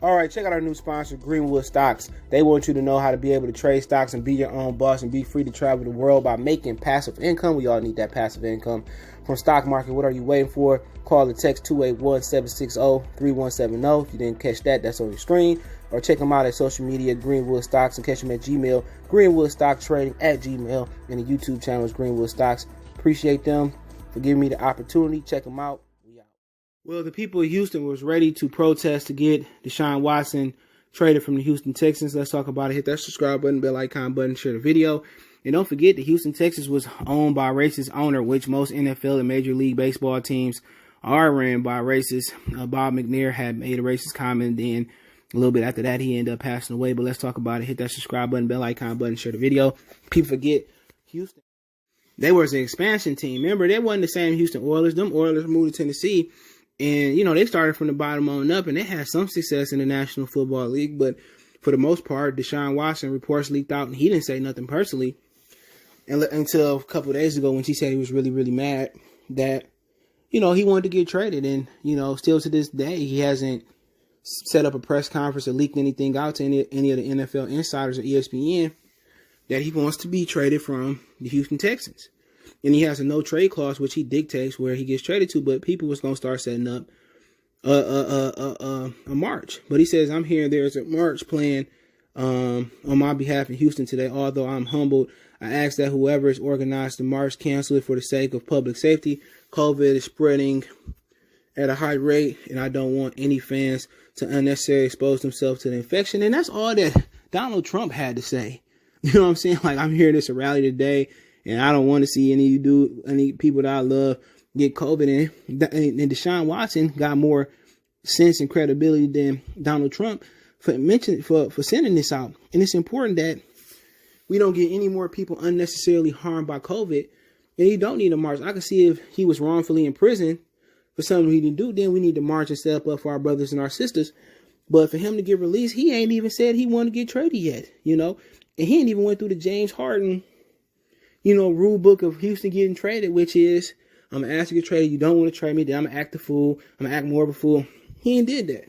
All right, check out our new sponsor, Greenwood Stocks. They want you to know how to be able to trade stocks and be your own boss and be free to travel the world by making passive income. We all need that passive income from stock market. What are you waiting for? Call or text 281-760-3170. If you didn't catch that, that's on your screen. Or check them out at social media, Greenwood Stocks, and catch them at Gmail, Greenwood Stock Trading at Gmail, and the YouTube channel is Greenwood Stocks. Appreciate them for giving me the opportunity. Check them out. Well, the people of Houston was ready to protest to get Deshaun Watson traded from the Houston Texans. Let's talk about it. Hit that subscribe button, bell icon button, share the video. And don't forget, the Houston Texans was owned by a racist owner, which most NFL and Major League Baseball teams are ran by racists. Bob McNair had made a racist comment. Then a little bit after that, he ended up passing away. But let's talk about it. Hit that subscribe button, bell icon button, share the video. People forget, Houston, they was an expansion team. Remember, they wasn't the same Houston Oilers. Them Oilers moved to Tennessee. And, you know, they started from the bottom on up, and they had some success in the National Football League. But for the most part, Deshaun Watson reports leaked out, and he didn't say nothing personally until a couple of days ago when she said he was really, really mad that, you know, he wanted to get traded. And, you know, still to this day, he hasn't set up a press conference or leaked anything out to any of the NFL insiders or ESPN that he wants to be traded from the Houston Texans. And he has a no trade clause, which he dictates where he gets traded to. But people was going to start setting up a march. But he says, I'm here. There's a march planned on my behalf in Houston today. Although I'm humbled, I ask that whoever has organized the march cancel it for the sake of public safety. COVID is spreading at a high rate, and I don't want any fans to unnecessarily expose themselves to the infection. And that's all that Donald Trump had to say. You know what I'm saying? Like, I'm here at this rally today, and I don't want to see any people that I love get COVID. And Deshaun Watson got more sense and credibility than Donald Trump for sending this out. And it's important that we don't get any more people unnecessarily harmed by COVID. And you don't need a march. I can see if he was wrongfully in prison for something he didn't do, then we need to march and step up for our brothers and our sisters. But for him to get released, he ain't even said he wanted to get traded yet, you know. And he ain't even went through the James Harden, you know, rule book of Houston getting traded, which is, I'm going to ask you to get traded. You don't want to trade me. Then I'm going to act a fool. I'm going to act more of a fool. He ain't did that.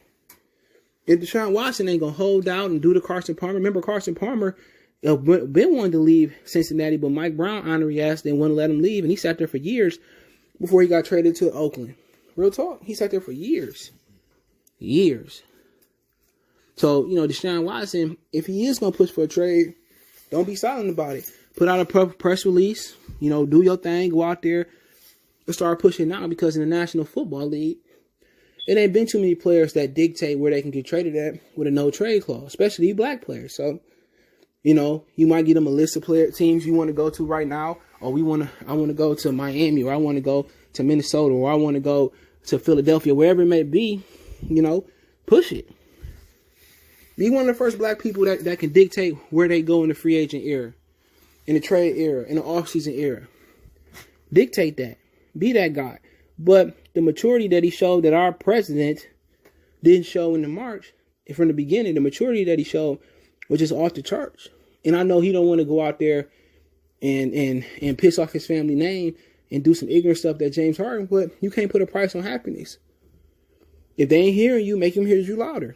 If Deshaun Watson ain't going to hold out and do the Carson Palmer. Remember, Carson Palmer been wanting to leave Cincinnati, but Mike Brown honorary asked and wouldn't let him leave. And he sat there for years before he got traded to Oakland. Real talk. He sat there for years. Years. So, you know, Deshaun Watson, if he is going to push for a trade, don't be silent about it. Put out a press release, you know, do your thing, go out there and start pushing now, because in the National Football League, it ain't been too many players that dictate where they can get traded at with a no trade clause, especially black players. So, you know, you might get them a list of teams you want to go to right now, or I want to go to Miami, or I want to go to Minnesota, or I want to go to Philadelphia, wherever it may be, you know, push it. Be one of the first black people that can dictate where they go in the free agent era, in the trade era, in the offseason era. Dictate that. Be that guy. But the maturity that he showed that our president didn't show in the March, and from the beginning, the maturity that he showed was just off the charts. And I know he don't want to go out there and piss off his family name and do some ignorant stuff that James Harden, but you can't put a price on happiness. If they ain't hearing you, make them hear you louder.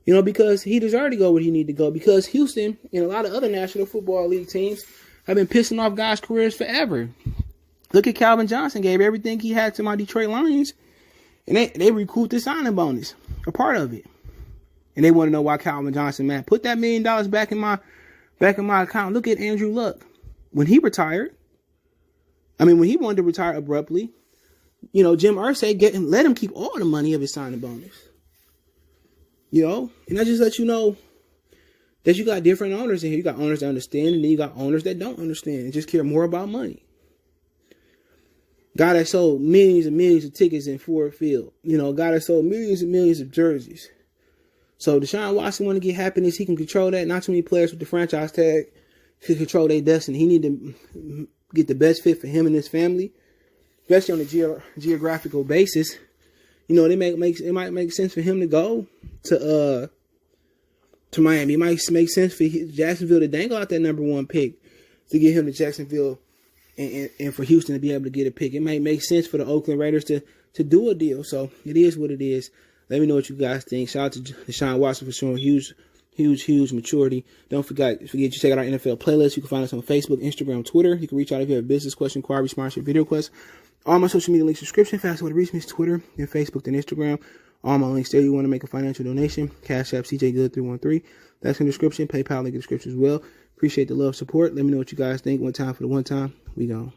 You know, because he deserved to go where he need to go. Because Houston and a lot of other National Football League teams have been pissing off guys' careers forever. Look at Calvin Johnson, gave everything he had to my Detroit Lions, and they recouped the signing bonus, a part of it. And they want to know why Calvin Johnson, man, put that $1 million back in my account. Look at Andrew Luck. When he retired, when he wanted to retire abruptly, you know, Jim Irsay let him keep all the money of his signing bonus. You know, and I just let you know that you got different owners in here. You got owners that understand, and then you got owners that don't understand and just care more about money. Guy that sold millions and millions of tickets in Ford Field. You know, guy that sold millions and millions of jerseys. So Deshaun Watson want to get happiness. He can control that. Not too many players with the franchise tag can control their destiny. He need to get the best fit for him and his family, especially on a geographical basis. You know, it might make sense for him to go to Miami. It might make sense for Jacksonville to dangle out that number 1 pick to get him to Jacksonville, and for Houston to be able to get a pick. It might make sense for the Oakland Raiders to do a deal. So it is what it is. Let me know what you guys think. Shout out to Deshaun Watson for showing huge maturity. Don't forget to check out our NFL playlist. You can find us on Facebook, Instagram, Twitter. You can reach out if you have a business question, inquiry, sponsorship, video requests. All my social media links, description. Fast way to reach me is Twitter, then Facebook, then Instagram. All my links there. You want to make a financial donation? Cash App CJGood313. That's in the description. PayPal link in the description as well. Appreciate the love, support. Let me know what you guys think. One time for the one time. We gone.